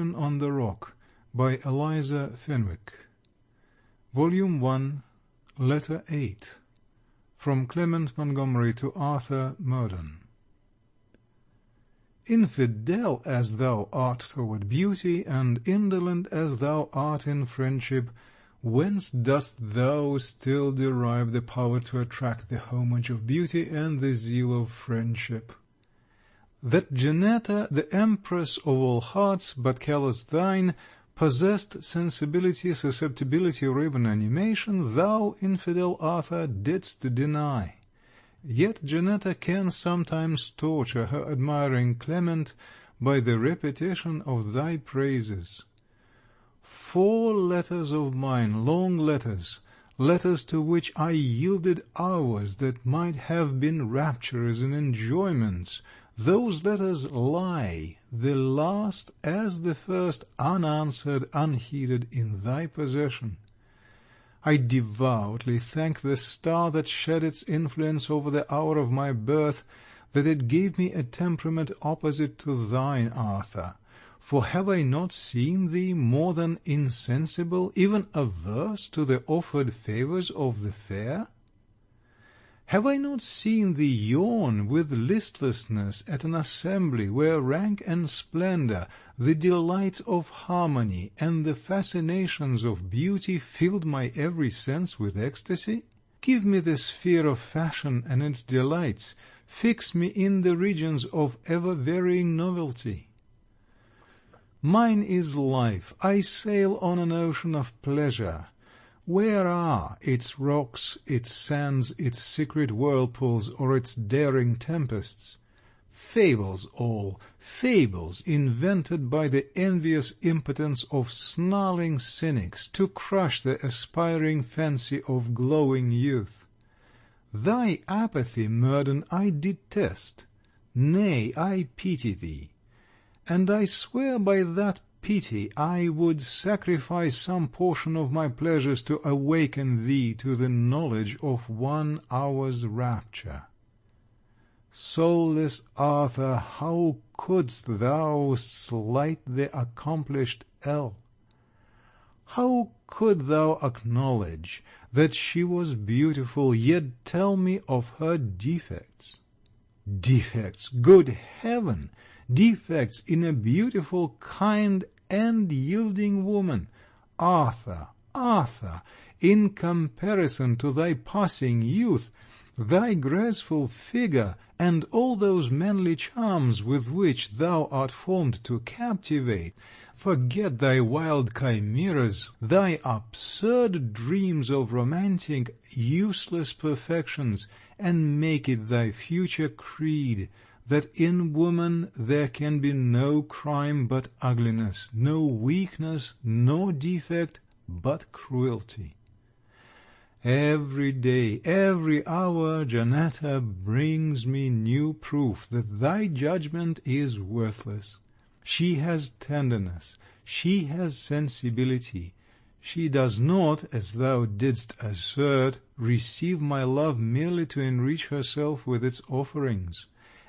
on the Rock by Eliza Fenwick. Volume 1, Letter 8. From Clement Montgomery to Arthur Murden. Infidel as thou art toward beauty, and indolent as thou art in friendship, whence dost thou still derive the power to attract the homage of beauty and the zeal of friendship? That Janetta, the empress of all hearts, but callous thine, possessed sensibility, susceptibility, or even animation, thou, infidel Arthur, didst deny. Yet Janetta can sometimes torture her admiring Clement by the repetition of thy praises. 4 letters of mine, long letters, letters to which I yielded hours that might have been raptures and enjoyments, those letters lie, the last as the first, unanswered, unheeded, in thy possession. I devoutly thank the star that shed its influence over the hour of my birth, that it gave me a temperament opposite to thine, Arthur. For have I not seen thee more than insensible, even averse to the offered favours of the fair? Have I not seen thee yawn with listlessness at an assembly where rank and splendour, the delights of harmony, and the fascinations of beauty filled my every sense with ecstasy? Give me the sphere of fashion and its delights, fix me in the regions of ever-varying novelty. Mine is life, I sail on an ocean of pleasure. Where are its rocks, its sands, its secret whirlpools, or its daring tempests? Fables all, fables invented by the envious impotence of snarling cynics to crush the aspiring fancy of glowing youth. Thy apathy, Murden, I detest, nay, I pity thee, and I swear by that pity I would sacrifice some portion of my pleasures to awaken thee to the knowledge of 1 hour's rapture. Soulless Arthur, how couldst thou slight the accomplished L? How could thou acknowledge that she was beautiful, yet tell me of her defects? Defects, good heaven! Defects in a beautiful, kind, and yielding woman. Arthur, Arthur, in comparison to thy passing youth, thy graceful figure, and all those manly charms with which thou art formed to captivate, forget thy wild chimeras, thy absurd dreams of romantic, useless perfections, and make it thy future creed, that in woman there can be no crime but ugliness, no weakness nor defect but cruelty. Every day, every hour, Janetta brings me new proof that thy judgment is worthless. She has tenderness, she has sensibility. She does not, as thou didst assert, receive my love merely to enrich herself with its offerings.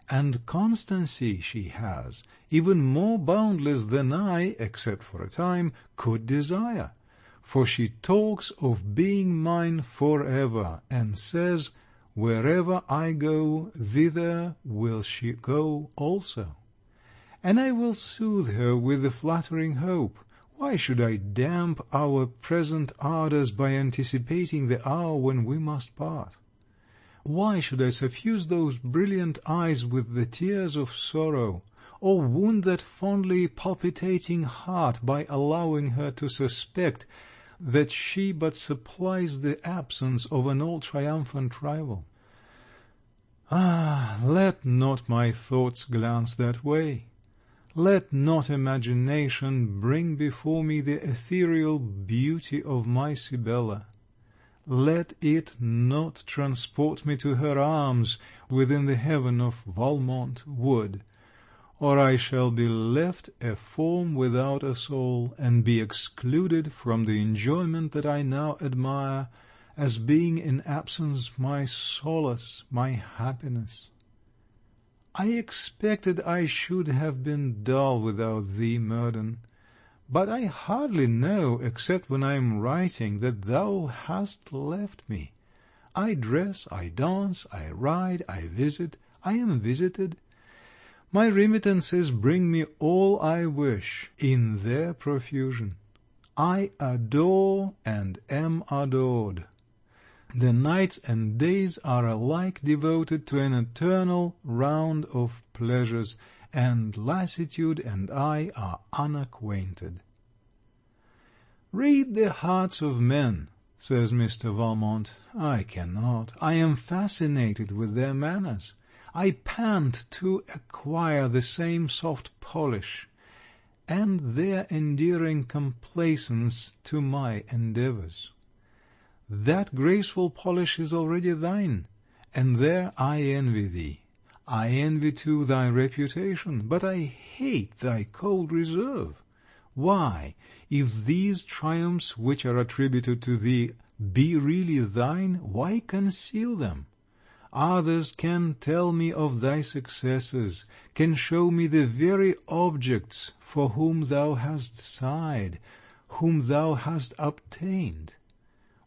And constancy she has, even more boundless than I, except for a time, could desire. For she talks of being mine forever, and says, wherever I go, thither will she go also. And I will soothe her with the flattering hope. Why should I damp our present ardours by anticipating the hour when we must part? Why should I suffuse those brilliant eyes with the tears of sorrow, or wound that fondly palpitating heart by allowing her to suspect that she but supplies the absence of an all triumphant rival? Ah, let not my thoughts glance that way. Let not imagination bring before me the ethereal beauty of my Sibella. Let it not transport me to her arms within the heaven of Valmont Wood, or I shall be left a form without a soul, and be excluded from the enjoyment that I now admire, as being in absence my solace, my happiness. I expected I should have been dull without thee, Murden. but I hardly know, except when I am writing, that thou hast left me. I dress, I dance, I ride, I visit, I am visited. My remittances bring me all I wish, in their profusion. I adore and am adored. The nights and days are alike devoted to an eternal round of pleasures, and lassitude and I are unacquainted. Read the hearts of men, says Mr. Valmont. I cannot. I am fascinated with their manners. I pant to acquire the same soft polish, and their endearing complacence to my endeavours. That graceful polish is already thine, and there I envy thee. I envy too thy reputation, but I hate thy cold reserve. Why, if these triumphs which are attributed to thee be really thine, why conceal them? Others can tell me of thy successes, can show me the very objects for whom thou hast sighed, whom thou hast obtained.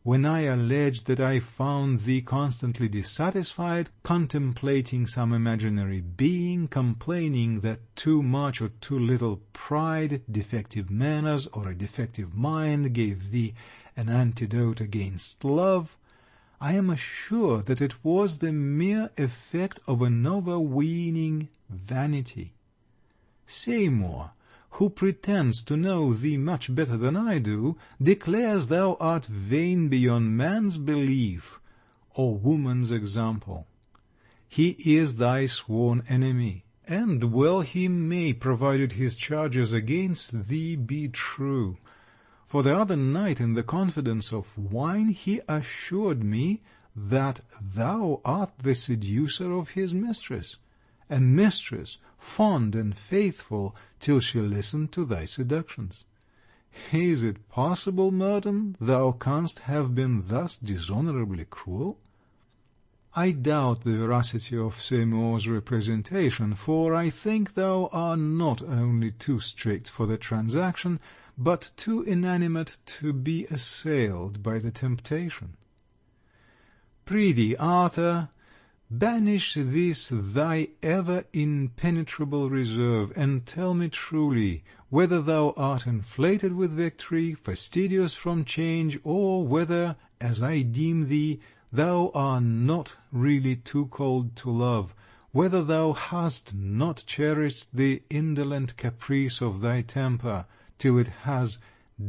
When I allege that I found thee constantly dissatisfied, contemplating some imaginary being, complaining that too much or too little pride, defective manners, or a defective mind gave thee an antidote against love, I am assured that it was the mere effect of an overweening vanity. Seymour, who pretends to know thee much better than I do, declares thou art vain beyond man's belief or woman's example. He is thy sworn enemy, and well he may, provided his charges against thee be true. For the other night, in the confidence of wine, he assured me that thou art the seducer of his mistress, a mistress fond and faithful till she listened to thy seductions. Is it possible, Merton, thou canst have been thus dishonourably cruel? I doubt the veracity of Seymour's representation, for I think thou art not only too strict for the transaction, but too inanimate to be assailed by the temptation. Prithee, Arthur, banish this thy ever impenetrable reserve, and tell me truly whether thou art inflated with victory, fastidious from change, or whether, as I deem thee, thou art not really too cold to love, whether thou hast not cherished the indolent caprice of thy temper, till it has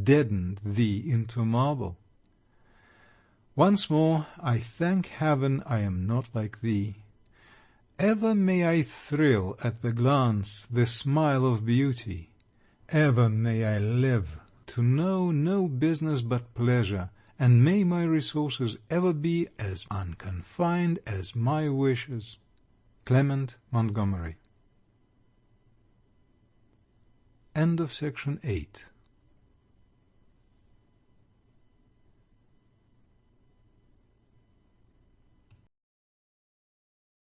deadened thee into marble. Once more, I thank heaven I am not like thee. Ever may I thrill at the glance, the smile of beauty. Ever may I live to know no business but pleasure, and may my resources ever be as unconfined as my wishes. Clement Montgomery. End of section 8.